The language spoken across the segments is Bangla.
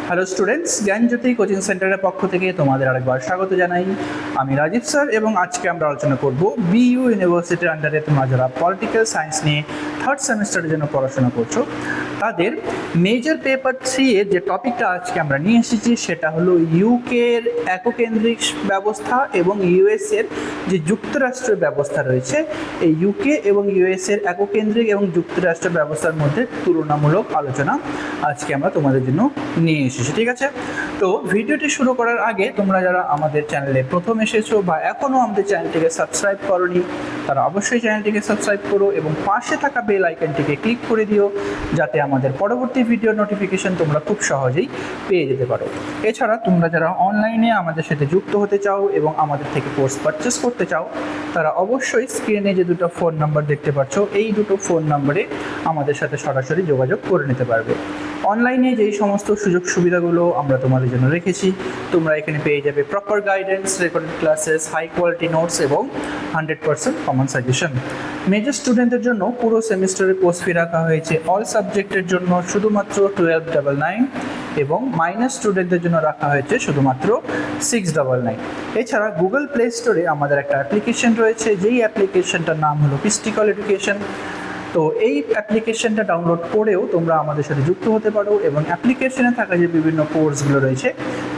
হ্যালো স্টুডেন্টস, জ্ঞানজ্যোতি কোচিং সেন্টারের পক্ষ থেকে তোমাদের আরেকবার স্বাগত জানাই। আমি রাজীব স্যার এবং আজকে আমরা আলোচনা করব বিইউ ইউনিভার্সিটির আন্ডারে তোমরা যারা পলিটিক্যাল সায়েন্স নিয়ে থার্ড সেমিস্টারের জন্য পড়াশোনা করছো তাদের মেজর পেপার 3 এর যে টপিকটা আজকে আমরা নিয়ে এসেছি সেটা হলো ইউকের এককেন্দ্রিক ব্যবস্থা এবং ইউএসের যে যুক্তরাষ্ট্রের ব্যবস্থা রয়েছে। এই ইউকে এবং ইউএসের এককেন্দ্রিক এবং যুক্তরাষ্ট্র ব্যবস্থার মধ্যে তুলনামূলক আলোচনা আজকে আমরা তোমাদের জন্য নিয়ে এসেছি। ঠিক আছে, তো ভিডিওটি শুরু করার আগে তোমরা যারা আমাদের চ্যানেলে প্রথম এসেছো বা এখনও আমাদের চ্যানেলটিকে সাবস্ক্রাইব করোনি তারা অবশ্যই চ্যানেলটিকে সাবস্ক্রাইব করো এবং পাশে থাকা বেল আইকনটিকে ক্লিক করে দিও যাতে আমাদের পরবর্তী ভিডিও নোটিফিকেশন তোমরা খুব সহজেই পেয়ে যেতে পারো। এছাড়া তোমরা যারা অনলাইনে আমাদের সাথে যুক্ত হতে চাও এবং আমাদের থেকে কোর্স পারচেস করতে চাও তারা অবশ্যই স্ক্রিনে যে দুটো ফোন নাম্বার দেখতে পাচ্ছ এই দুটো ফোন নাম্বারে আমাদের সাথে সরাসরি যোগাযোগ করে নিতে পারবে। অনলাইনে যেই সমস্ত সুযোগ সুবিধাগুলো আমরা তোমাদের জন্য রেখেছি তোমরা এখানে পেয়ে যাবে proper guidance, recorded classes, high quality notes এবং 100% কমন সাজেশন। মেজর স্টুডেন্টদের জন্য পুরো সেমিস্টারের কোর্স ফি রাখা হয়েছে অল সাবজেক্টের জন্য শুধুমাত্র 1299 এবং মাইনর স্টুডেন্টদের জন্য রাখা হয়েছে শুধুমাত্র 699। এছাড়া গুগল প্লে স্টোরে আমাদের একটা অ্যাপ্লিকেশন রয়েছে যেই অ্যাপ্লিকেশনটার নাম হলো পিস্টিকল এডুকেশন। তো এই অ্যাপ্লিকেশনটা ডাউনলোড করেও তোমরা আমাদের সাথে যুক্ত হতে পারো এবং অ্যাপ্লিকেশনে থাকা যে বিভিন্ন কোর্সগুলো রয়েছে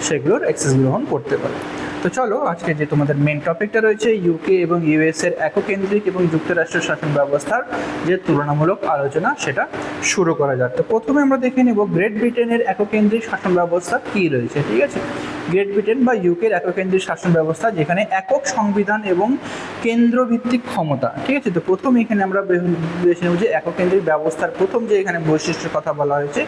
সেগুলোর অ্যাক্সেস গ্রহণ করতে পারো। তো চলো আজকে যে তোমাদের মেন টপিকটা রয়েছে ইউকে এবং ইউএসের এককেন্দ্রিক এবং যুক্তরাষ্ট্র শাসন ব্যবস্থার যে তুলনামূলক আলোচনা সেটা শুরু করা যাক। তো প্রথমে আমরা দেখে নেব গ্রেট ব্রিটেনের এককেন্দ্রিক শাসন ব্যবস্থা কী রয়েছে। ঠিক আছে, গ্রেট ব্রিটেন বা ইউকের এককেন্দ্রিক শাসন ব্যবস্থা যেখানে একক সংবিধান এবং কেন্দ্রভিত্তিক ক্ষমতা। ঠিক আছে, তো প্রথম এখানে আমরা বেছে নেব যে এককেন্দ্রিক ব্যবস্থার প্রথম যে এখানে বৈশিষ্ট্যের কথা বলা হয়েছে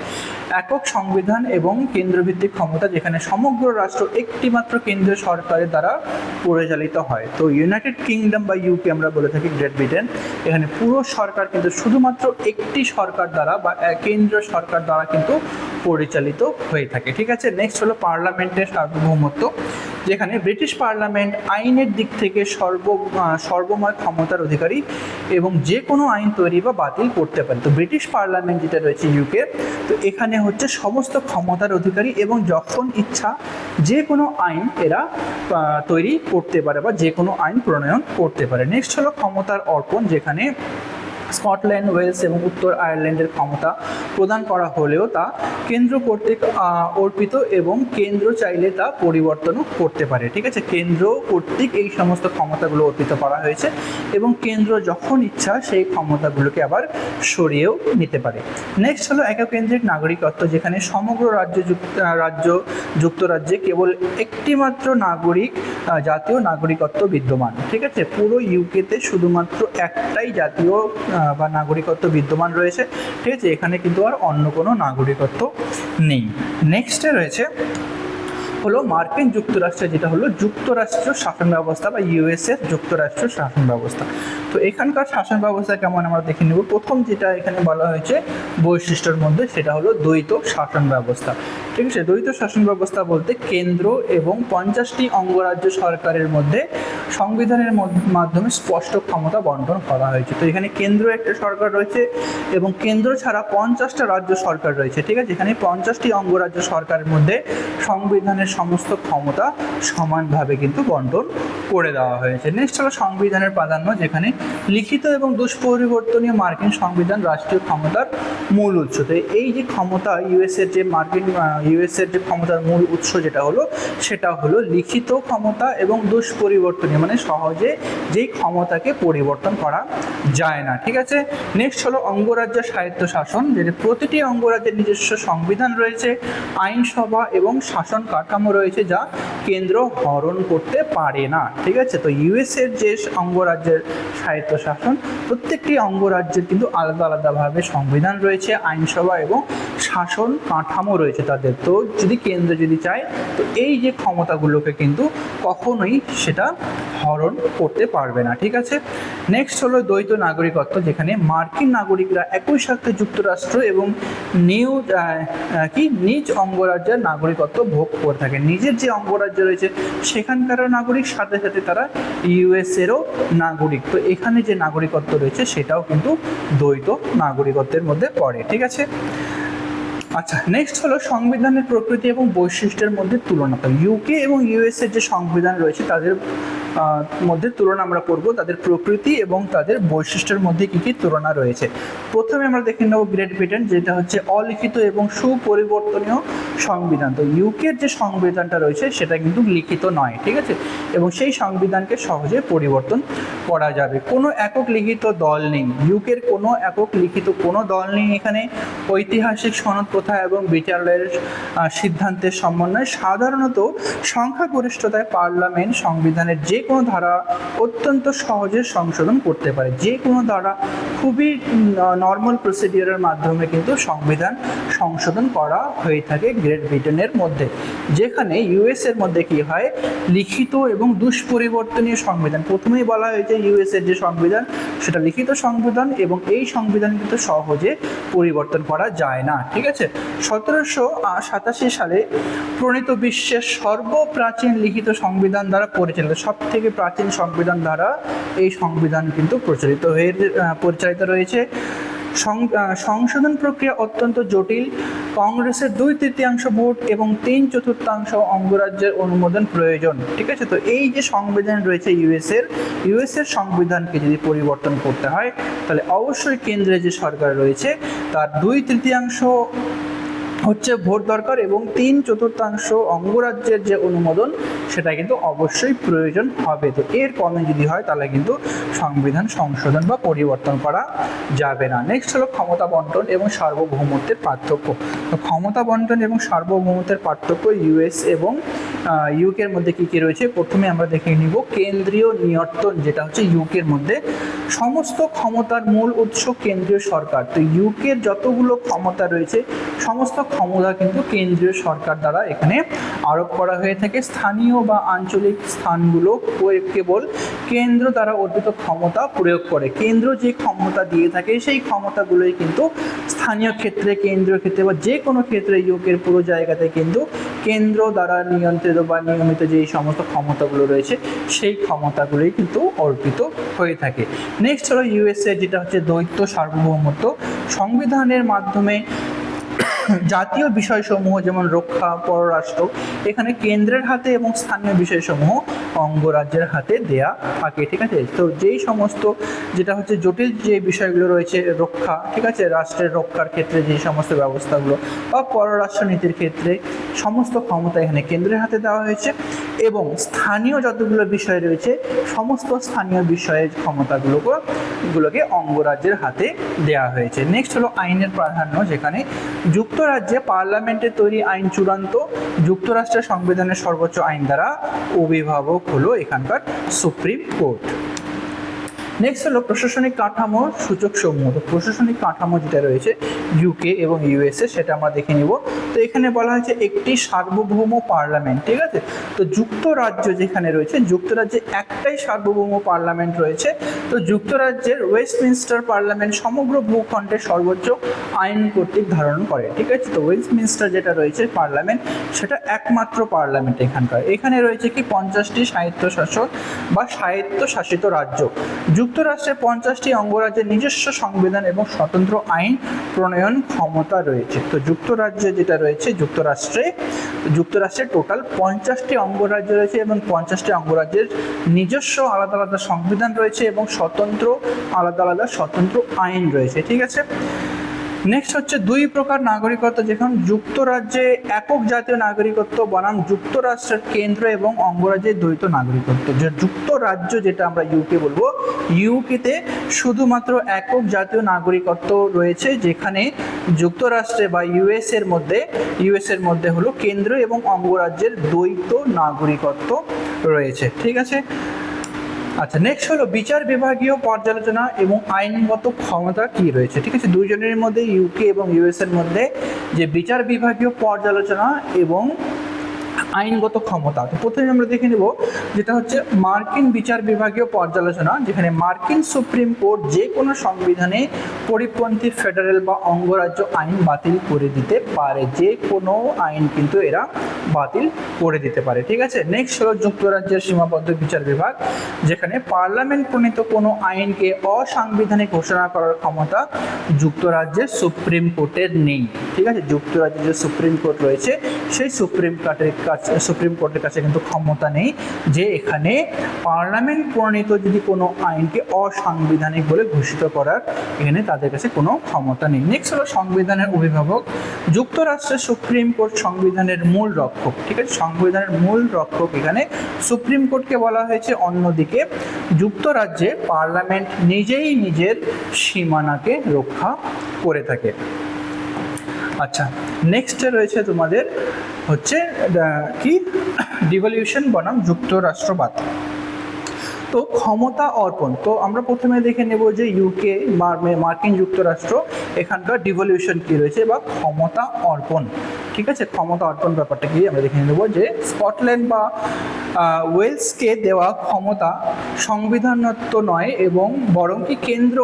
একক সংবিধান এবং কেন্দ্রভিত্তিক ক্ষমতা যেখানে সমগ্র রাষ্ট্র একটি মাত্র কেন্দ্রীয় সরকারের দ্বারা পরিচালিত হয়। তো ইউনাইটেড কিংডম বা ইউকে আমরা বলে থাকি গ্রেট ব্রিটেন, এখানে পুরো সরকার কিন্তু শুধুমাত্র একটি সরকার দ্বারা বা কেন্দ্রীয় সরকার দ্বারা কিন্তু পরিচালিত হয়ে থাকে। ঠিক আছে, নেক্সট হলো পার্লামেন্টের সার্বভৌমত্ব যেখানে ব্রিটিশ পার্লামেন্ট আইনের দিক থেকে সর্বময় ক্ষমতার অধিকারী এবং যে কোনো আইন তৈরি বা বাতিল করতে পারে। তো ব্রিটিশ পার্লামেন্ট যেটা রয়েছে ইউকে, তো এখানে হচ্ছে সমস্ত ক্ষমতার অধিকারী এবং যখন ইচ্ছা যে কোনো আইন এরা তৈরি করতে পারে বা যে কোনো আইন প্রণয়ন করতে পারে। নেক্সট হলো ক্ষমতার অর্পণ যেখানে স্কটল্যান্ড, ওয়েলস এবং উত্তর আয়ারল্যান্ডের ক্ষমতা প্রদান করা হলেও তা কেন্দ্র কর্তৃক অর্পিত এবং কেন্দ্র চাইলে তা পরিবর্তনও করতে পারে। ঠিক আছে, কেন্দ্র কর্তৃক এই সমস্ত ক্ষমতাগুলো অর্পিত করা হয়েছে এবং কেন্দ্র যখন ইচ্ছা সেই ক্ষমতাগুলোকে আবার সরিয়েও নিতে পারে। নেক্সট হলো এককেন্দ্রিক নাগরিকত্ব যেখানে সমগ্র যুক্তরাজ্যে কেবল একটি মাত্র জাতীয় নাগরিকত্ব বিদ্যমান। ঠিক আছে, পুরো ইউকেতে শুধুমাত্র একটাই জাতীয় বা নাগরিকত্ব বিদ্যমান রয়েছে। ঠিক আছে, এখানে কিন্তু আর অন্য কোনো নাগরিকত্ব নেই। নেক্সটে রয়েছে হলো মার্কিন যুক্তরাষ্ট্রে যেটা হলো যুক্তরাষ্ট্র শাসন ব্যবস্থা বা ইউএসএর যুক্তরাষ্ট্র শাসন ব্যবস্থা। তো এখানকার শাসন ব্যবস্থা কেমন আমরা দেখে নেব। প্রথম যেটা এখানে বলা হয়েছে বৈশিষ্ট্যের মধ্যে সেটা হলো দ্বৈত শাসন ব্যবস্থা। ঠিক আছে, দ্বৈত শাসন ব্যবস্থা বলতে কেন্দ্র এবং 50টি অঙ্গরাজ্য সরকারের মধ্যে সংবিধানের মাধ্যমে স্পষ্ট ক্ষমতা বন্টন করা হয়েছে। তো এখানে কেন্দ্র একটা সরকার রয়েছে এবং কেন্দ্র ছাড়া 50টা রাজ্য সরকার রয়েছে। ঠিক আছে, এখানে 50টি অঙ্গরাজ্য সরকারের মধ্যে সংবিধানের সমস্ত ক্ষমতা সমানভাবে কিন্তু বন্টন করে দেওয়া হয়েছে। নেক্সট হলো সংবিধানের প্রাধান্য যেখানে লিখিত এবং দুষ্পরিবর্তনীয় মার্কিন সংবিধান রাষ্ট্রীয় ক্ষমতার মূল উৎস। তো এই যে ক্ষমতা ইউএসের যে ক্ষমতার মূল উৎস সেটা হলো লিখিত ক্ষমতা এবং দুষ্পরিবর্তনীয় মানে সহজে যেই ক্ষমতাকে পরিবর্তন করা যায় না। ঠিক আছে, নেক্সট হলো অঙ্গরাজ্য স্বায়ত্ত শাসন যেটা প্রতিটি অঙ্গরাজ্যের নিজস্ব সংবিধান রয়েছে, আইনসভা এবং শাসন কাঠামো রয়েছে যা কেন্দ্র হরণ করতে পারে না। ঠিক আছে, তো ইউএসের যে অঙ্গরাজ্যের স্বায়ত্ত শাসন প্রত্যেকটি অঙ্গরাজ্যের কিন্তু আলাদা আলাদাভাবে সংবিধান রয়েছে, আইনসভা এবং শাসন কাঠামো রয়েছে তাদের। তো কেন্দ্র যদি চায় তো এই যে ক্ষমতাগুলোকে কিন্তু কখনোই সেটা হরণ করতে পারবে না। ঠিক আছে, নেক্সট হলো দ্বৈত নাগরিকত্ব যেখানে মার্কিন নাগরিকরা একই সাথে যুক্তরাষ্ট্র এবং নিজ অঙ্গরাজ্যের নাগরিকত্ব ভোগ করে থাকে। নিজের যে অঙ্গরাজ্য রয়েছে সেখানকার নাগরিক, সাথে সাথে তারা ইউএসএরও নাগরিক। তো এখানে যে নাগরিকত্ব রয়েছে সেটাও কিন্তু দ্বৈত নাগরিকত্বের মধ্যে পড়ে। ঠিক আছে, আচ্ছা, নেক্সট হলো সংবিধানের প্রকৃতি এবং বৈশিষ্ট্যের মধ্যে তুলনা। তো ইউকে এবং ইউএস এর যে সংবিধান রয়েছে তাদের মধ্যে তুলনা আমরা করব, তাদের প্রকৃতি এবং তাদের বৈশিষ্ট্যের মধ্যে কি কি তুলনা রয়েছে। প্রথমে আমরা দেখে নেব গ্রেট ব্রিটেন, যেটা হচ্ছে অলিখিত এবং সুপরিবর্তনীয় সংবিধান। তো ইউকের যে সংবিধানটা রয়েছে সেটা কিন্তু লিখিত নয়, ঠিক আছে, এবং সেই সংবিধানকে সহজে পরিবর্তন করা যাবে। কোনো একক লিখিত দল নেই, ইউকের কোনো একক লিখিত কোনো দল নেই এখানে। ঐতিহাসিক সনদ প্রথা এবং বিচারালয়ের সিদ্ধান্তের সমন্বয়ে সাধারণত সংখ্যাগরিষ্ঠতায় পার্লামেন্ট সংবিধানের যে কোনো ধারা অত্যন্ত সহজে সংশোধন করতে পারে। যে কোনো ধারা খুবই নর্মাল প্রসিডিওরের মাধ্যমে কিন্তু সংবিধান সংশোধন করা হয়ে থাকে গ্রেট ব্রিটেনের মধ্যে। যেখানে ইউএস এর মধ্যে কি হয়, লিখিত এবং দুষ্পরিবর্তনীয় সংবিধান। প্রথমেই বলা হয়েছে ইউএস এর যে সংবিধান সেটা লিখিত সংবিধান এবং এই সংবিধান কিন্তু সহজে পরিবর্তন করা যায় না, ঠিক আছে। 1787 সালে প্রণীত বিশ্বের সর্বপ্রাচীন লিখিত সংবিধান দ্বারা পরিচালিত, সব থেকে প্রাচীন সংবিধান দ্বারা এই সংবিধান কিন্তু পরিচালিত রয়েছে। সংশোধন প্রক্রিয়া অত্যন্ত জটিল। কংগ্রেসের 2/3 ভোট এবং 3/4 অঙ্গরাজ্যের অনুমোদন প্রয়োজন, ঠিক আছে। তো এই যে সংবিধান রয়েছে ইউএস এর সংবিধানকে যদি পরিবর্তন করতে হয় তাহলে অবশ্যই কেন্দ্রে যে সরকার রয়েছে তার 2/3 হচ্ছে ভোট দরকার এবং 3/4 অঙ্গরাজ্যের যে অনুমোদন সেটা কিন্তু অবশ্যই প্রয়োজন হবে। তো এর কমে যদি হয় তাহলে কিন্তু সংবিধান সংশোধন বা পরিবর্তন করা যাবে না। নেক্সট হলো ক্ষমতা বন্টন এবং সার্বভৌমত্বের পার্থক্য। তো ক্ষমতা বন্টন এবং সার্বভৌমত্বের পার্থক্য ইউএস এবং ইউকের মধ্যে কী কী রয়েছে। প্রথমে আমরা দেখে নিব কেন্দ্রীয় নিয়ন্ত্রণ, যেটা হচ্ছে ইউকের মধ্যে। সমস্ত ক্ষমতার মূল উৎস কেন্দ্রীয় সরকার। তো ইউকের যতগুলো ক্ষমতা রয়েছে সমস্ত ক্ষমতা কিন্তু কেন্দ্রীয় সরকার দ্বারা এখানে আরোপ করা হয়ে থাকে। স্থানীয় বা আঞ্চলিক স্থানগুলো কেবল কেন্দ্র দ্বারা অর্জিত ক্ষমতা প্রয়োগ করে। কেন্দ্র যে ক্ষমতা দিয়ে থাকে সেই ক্ষমতাগুলোই কিন্তু স্থানীয় ক্ষেত্রে, কেন্দ্রীয় ক্ষেত্রে বা যে কোনো ক্ষেত্রে ইউকের পুরো জায়গাতে কিন্তু কেন্দ্র দ্বারা নিয়ন্ত্রিত বা নিয়মিত যে সমস্ত ক্ষমতাগুলো রয়েছে সেই ক্ষমতাগুলোই কিন্তু অর্পিত হয়ে থাকে। নেক্সট হলো ইউএসএ, যেটা হচ্ছে দ্বৈত সার্বভৌমত্ব। সংবিধানের মাধ্যমে জাতীয় বিষয়সমূহ যেমন রক্ষা, পররাষ্ট্র এখানে কেন্দ্রের হাতে এবং স্থানীয় বিষয়সমূহ অঙ্গরাজ্যের হাতে দেয়া থাকে, ঠিক আছে। তো যেই সমস্ত যেটা হচ্ছে জটিল যে বিষয়গুলো রয়েছে রক্ষা, ঠিক আছে, রাষ্ট্রের রক্ষার ক্ষেত্রে যে সমস্ত ব্যবস্থাগুলো বা পররাষ্ট্রনীতির ক্ষেত্রে সমস্ত ক্ষমতা এখানে কেন্দ্রের হাতে দেওয়া হয়েছে এবং স্থানীয় যতগুলো বিষয় রয়েছে সমস্ত স্থানীয় বিষয়ের ক্ষমতাগুলোকে অঙ্গরাজ্যের হাতে দেওয়া হয়েছে। নেক্সট হলো আইনের প্রাধান্য, যেখানে যুক্তরাজ্যে পার্লামেন্টের তৈরি আইন চূড়ান্ত, যুক্তরাষ্ট্রের সংবিধানের সর্বোচ্চ আইন দ্বারা অভিভাবক হলো এখানকার সুপ্রিম কোর্ট। নেক্সট হলো প্রশাসনিক কাঠামো সূচক সমূহ। তো প্রশাসনিক কাঠামো যেটা রয়েছে ইউকে এবং ইউএসএ সেটা আমরা দেখে নিব। তো এখানে বলা হয়েছে একটি সার্বভৌম পার্লামেন্ট, ঠিক আছে। তো যুক্তরাজ্য যেখানে রয়েছে, যুক্তরাজ্যে একটাই সার্বভৌম পার্লামেন্ট রয়েছে। তো যুক্তরাজ্যের ওয়েস্টমিনস্টার পার্লামেন্ট সমগ্র ভূখণ্ডের সর্বোচ্চ আইন কর্তৃক ধারণ করে, ঠিক আছে। তো ওয়েস্টমিনস্টার যেটা রয়েছে পার্লামেন্ট সেটা একমাত্র পার্লামেন্ট এখানকার। এখানে রয়েছে কি 50টি স্বায়ত্তশাসন বা স্বায়ত্তশাসিত রাজ্য। যুক্তরাষ্ট্রের 50টি অঙ্গরাজ্যের নিজস্ব সংবিধান এবং স্বতন্ত্র আইন প্রণয়ন ক্ষমতা রয়েছে। তো যুক্তরাজ্যে যেটা রয়েছে যুক্তরাষ্ট্রে টোটাল 50টি অঙ্গরাজ্য রয়েছে এবং 50টি অঙ্গরাজ্যের নিজস্ব আলাদা আলাদা সংবিধান রয়েছে এবং আলাদা আলাদা স্বতন্ত্র আইন রয়েছে, ঠিক আছে। নেক্সট হচ্ছে দুই প্রকার নাগরিকত্ব, যেখানে যুক্তরাজ্যে একক জাতীয় নাগরিকত্ব বনাম যুক্তরাষ্ট্রের কেন্দ্র এবং অঙ্গরাজ্যের দ্বৈত নাগরিকত্ব। যে যুক্তরাজ্য যেটা আমরা ইউকে বলবো, ইউকেতে শুধুমাত্র একক জাতীয় নাগরিকত্ব রয়েছে, যেখানে যুক্তরাষ্ট্রে বা ইউএস এর মধ্যে হলো কেন্দ্র এবং অঙ্গরাজ্যের দ্বৈত নাগরিকত্ব রয়েছে, ঠিক আছে। আচ্ছা, নেক্সট হলো বিচার বিভাগীয় পর্যালোচনা এবং আইনগত ক্ষমতা কি রয়েছে, ঠিক আছে। দুইজনের মধ্যে ইউকে এবং ইউএস এর মধ্যে যে বিচার বিভাগীয় পর্যালোচনা এবং আইনগত ক্ষমতা। তো প্রথমে আমরা দেখে নেব যেটা হচ্ছে মার্কিন বিচার বিভাগীয় পর্যালোচনা, যেখানে মার্কিন সুপ্রিম কোর্ট যে কোনো সংবিধানে পরিপন্থী ফেডারেল বা অঙ্গরাজ্য আইন বাতিল করে দিতে পারে। যে কোনো আইন কিন্তু এরা বাতিল করে দিতে পারে, ঠিক আছে। নেক্সট হলো যুক্তরাজ্যের সীমাবদ্ধ বিচার বিভাগ, যেখানে পার্লামেন্ট প্রণীত কোনো আইনকে অসাংবিধানিক ঘোষণা করার ক্ষমতা যুক্তরাজ্যের সুপ্রিম কোর্টের নেই, ঠিক আছে। যুক্তরাজ্যের যে সুপ্রিম কোর্ট রয়েছে সেই সুপ্রিম কোর্টের কাছে কিন্তু ক্ষমতা নেই যে এখানে পার্লামেন্ট প্রণীত যদি কোনো আইনকে অসাংবিধানিক বলে ঘোষিত করার এখানে তাদের কাছে কোনো ক্ষমতা নেই। নেক্সট হলো সংবিধানের অভিভাবক। যুক্তরাষ্ট্রের সুপ্রিম কোর্ট সংবিধানের মূল রক্ষক, ঠিক আছে। সংবিধানের মূল রক্ষক এখানে সুপ্রিম কোর্টকে বলা হয়েছে। অন্যদিকে যুক্তরাজ্যে পার্লামেন্ট নিজেই নিজের সীমানাকে রক্ষা করে থাকে। আচ্ছা, নেক্সটে রয়েছে তোমাদের হচ্ছে কি ডিভলিউশন বনাম যুক্তরাষ্ট্রবাদ। তো ক্ষমতা অর্পণ, তো আমরা প্রথমে দেখে নেব যে ইউকে মার্কিন যুক্তরাষ্ট্র এখানকার ডিভলিউশন কি রয়েছে বা ক্ষমতা অর্পণ, ঠিক আছে। ক্ষমতা অর্পণ ব্যাপারটা কি আমরা দেখে নেব যে স্কটল্যান্ড বা ওয়েলসকে দেওয়া ক্ষমতা সংবিধানত নয় এবং বরং কি কেন্দ্র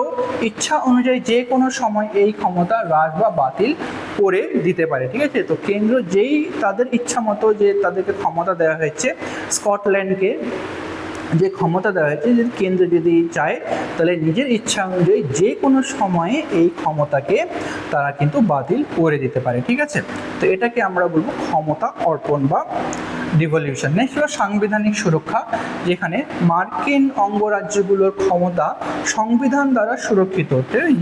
ইচ্ছা অনুযায়ী যে কোনো সময় এই ক্ষমতা হ্রাস বা বাতিল করে দিতে পারে, ঠিক আছে। তো কেন্দ্র যেই তাদের ইচ্ছা মতো যে তাদেরকে ক্ষমতা দেওয়া হয়েছে, স্কটল্যান্ডকে যে ক্ষমতা দেওয়া হয়েছে, যদি কেন্দ্র যদি চায় তাহলে নিজের ইচ্ছা অনুযায়ী যে কোনো সময়ে এই ক্ষমতাকে তারা কিন্তু বাতিল করে দিতে পারে, ঠিক আছে। তো এটাকে আমরা বলবো ক্ষমতা অর্পণ বা ডিভলিউশন। নেক্সট হলো সাংবিধানিক সুরক্ষা, যেখানে মার্কিন অঙ্গরাজ্যগুলোর ক্ষমতা সংবিধান দ্বারা সুরক্ষিত।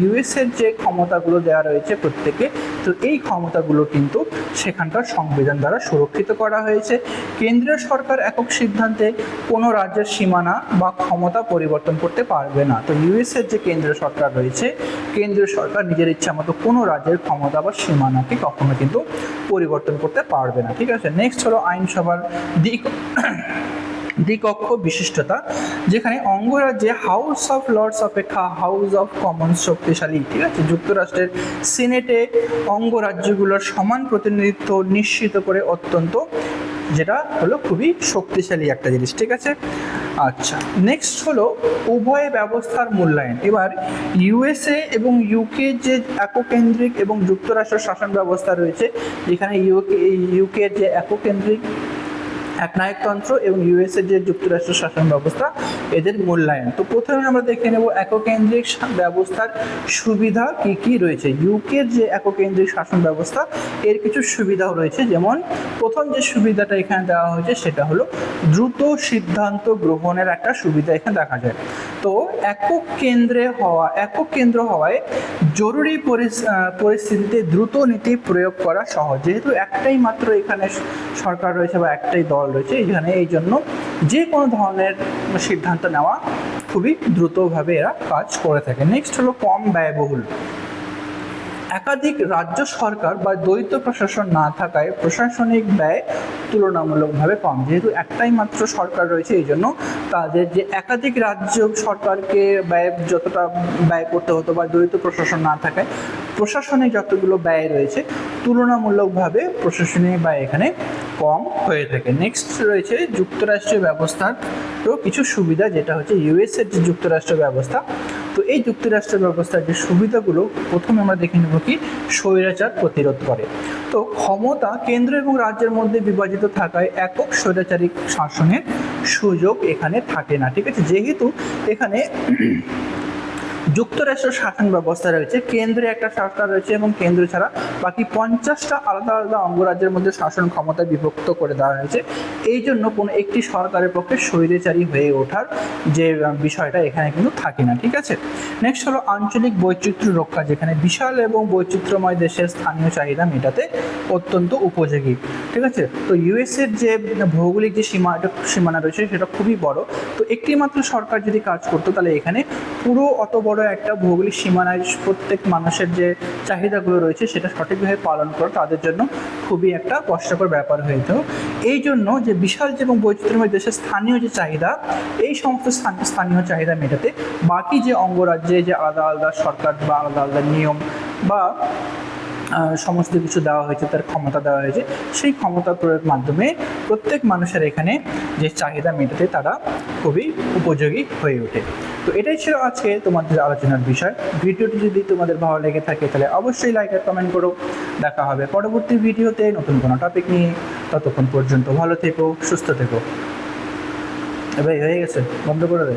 ইউএসের যে ক্ষমতাগুলো দেওয়া রয়েছে প্রত্যেকে, তো এই ক্ষমতাগুলো কিন্তু সেখানকার সংবিধান দ্বারা সুরক্ষিত করা হয়েছে। কেন্দ্রীয় সরকার একক সিদ্ধান্তে কোনো রাজ্যের সীমানা বা ক্ষমতা পরিবর্তন করতে পারবে না। তো ইউএসের যে কেন্দ্রীয় সরকার রয়েছে, কেন্দ্রীয় সরকার নিজের ইচ্ছা মতো কোনো রাজ্যের ক্ষমতা বা সীমানাকে কখনো কিন্তু পরিবর্তন করতে পারবে না, ঠিক আছে। নেক্সট হলো আইনসভার দ্বিকক্ষ বিশিষ্টতা, যেখানে অঙ্গরাজ্যে হাউস অফ লর্ডস অপেক্ষা হাউস অফ কমন্স শক্তিশালী, ঠিক আছে। যুক্তরাষ্ট্রের সিনেটে অঙ্গরাজ্যগুলোর সমান প্রতিনিধিত্ব নিশ্চিত করে অত্যন্ত, যেটা হলো খুবই শক্তিশালী একটা জিনিস, ঠিক আছে। আচ্ছা, নেক্সট হলো উভয় ব্যবস্থার মূল্যায়ন। এবার ইউএসএ এবং ইউকে যে এককেন্দ্রিক এবং যুক্তরাষ্ট্রের শাসন ব্যবস্থা রয়েছে, যেখানে ইউকের যে এককেন্দ্রিক একনায়কতন্ত্র এবং ইউএসএ যে যুক্তরাষ্ট্র শাসন ব্যবস্থা, এদের মূল্যায়ন। তো প্রথমে আমরা দেখে নেব এককেন্দ্রিক ব্যবস্থার সুবিধা কি কি রয়েছে। ইউকের যে এককেন্দ্রিক শাসন ব্যবস্থা, এর কিছু সুবিধাও রয়েছে। যেমন প্রথম যে সুবিধাটা এখানে দেওয়া হয়েছে সেটা হলো দ্রুত সিদ্ধান্ত গ্রহণের একটা সুবিধা এখানে দেখা যায়। তো একক কেন্দ্র হওয়ায় জরুরি পরিস্থিতিতে দ্রুত নীতি প্রয়োগ করা সহজ। যেহেতু একটাই মাত্র এখানে সরকার রয়েছে বা একটাই দল রয়েছে, এখানে এই জন্য যে কোনো ধরনের সিদ্ধান্ত নেওয়া খুবই দ্রুতভাবে এরা কাজ করে থাকে। নেক্সট হলো কম ব্যয়বহুল। একাধিক রাজ্য সরকার বা দ্বৈত প্রশাসন না থাকায় প্রশাসনিক ব্যয় তুলনামূলকভাবে কম। যেহেতু একটাই মাত্র সরকার রয়েছে, এই জন্য তাদের যে একাধিক রাজ্য সরকারকে যতটা ব্যয় করতে হতো বা দ্বৈত প্রশাসন না থাকায় প্রশাসনিক যতগুলো ব্যয় রয়েছে তুলনামূলকভাবে প্রশাসনিক ব্যয় এখানে কম হয়ে থাকে। নেক্সট রয়েছে যুক্তরাষ্ট্রীয় ব্যবস্থারও কিছু সুবিধা, যেটা হচ্ছে ইউএসের যে যুক্তরাষ্ট্র ব্যবস্থা। তো এই যুক্তরাষ্ট্র ব্যবস্থার যে সুবিধাগুলো প্রথমে আমরা দেখে নেব কি স্বৈরাচার প্রতিরোধ করে। তো ক্ষমতা কেন্দ্র এবং রাজ্যের মধ্যে বিভাজিত থাকায় একক স্বৈরাচারী শাসনের সুযোগ এখানে থাকে না, ঠিক আছে। যেহেতু এখানে যুক্তরাষ্ট্রের শাসন ব্যবস্থা রয়েছে, কেন্দ্রে একটা সরকার রয়েছে এবং কেন্দ্র ছাড়া বাকি 50টা আলাদা আলাদা অঙ্গরাজ্যের মধ্যে শাসন ক্ষমতা বিভক্ত করে দেওয়া হয়েছে। এই জন্য কোনো একটি সরকারের পক্ষে স্বৈরাচারী হয়ে ওঠার যে বিষয়টা এখানে কিন্তু থাকে না, ঠিক আছে। নেক্সট হলো আঞ্চলিক বৈচিত্র্য রক্ষা, যেখানে বিশাল এবং বৈচিত্র্যময় দেশের স্থানীয় চাহিদা মেটাতে অত্যন্ত উপযোগী, ঠিক আছে। তো ইউএসের যে ভৌগোলিক যে সীমানা রয়েছে সেটা খুবই বড়। তো একটি মাত্র সরকার যদি কাজ করতো তাহলে এখানে পুরো অত বড় একটা ভৌগোলিক সীমানায় প্রত্যেক মানুষের যে চাহিদাগুলো রয়েছে সেটা সঠিকভাবে পালন করা তাদের জন্য খুবই একটা কষ্টকর ব্যাপার হয়ে যেত। এই জন্য যে বিশাল এবং বৈচিত্র্যময় দেশের স্থানীয় যে চাহিদা, এই সমস্ত স্থানীয় চাহিদা মেটাতে বাকি যে অঙ্গরাজ্যে যে আলাদা আলাদা সরকার বা আলাদা আলাদা নিয়ম বা সমস্ত কিছু দেওয়া হয়েছে, তার ক্ষমতা দেওয়া হয়েছে, সেই ক্ষমতা প্রয়োগের মাধ্যমে প্রত্যেক মানুষের এখানে যে চাহিদা মেটাতে তারা খুবই উপযোগী হয়ে ওঠে। তো এটাই ছিল আজকে তোমাদের আলোচনার বিষয়। ভিডিওটি যদি তোমাদের ভালো লেগে থাকে তাহলে অবশ্যই লাইক আর কমেন্ট করো। দেখা হবে পরবর্তী ভিডিওতে নতুন কোনো টপিক নিয়ে। ততক্ষণ পর্যন্ত ভালো থেকো, সুস্থ থেকো। এবার হয়ে গেছে, বন্ধ করে দে।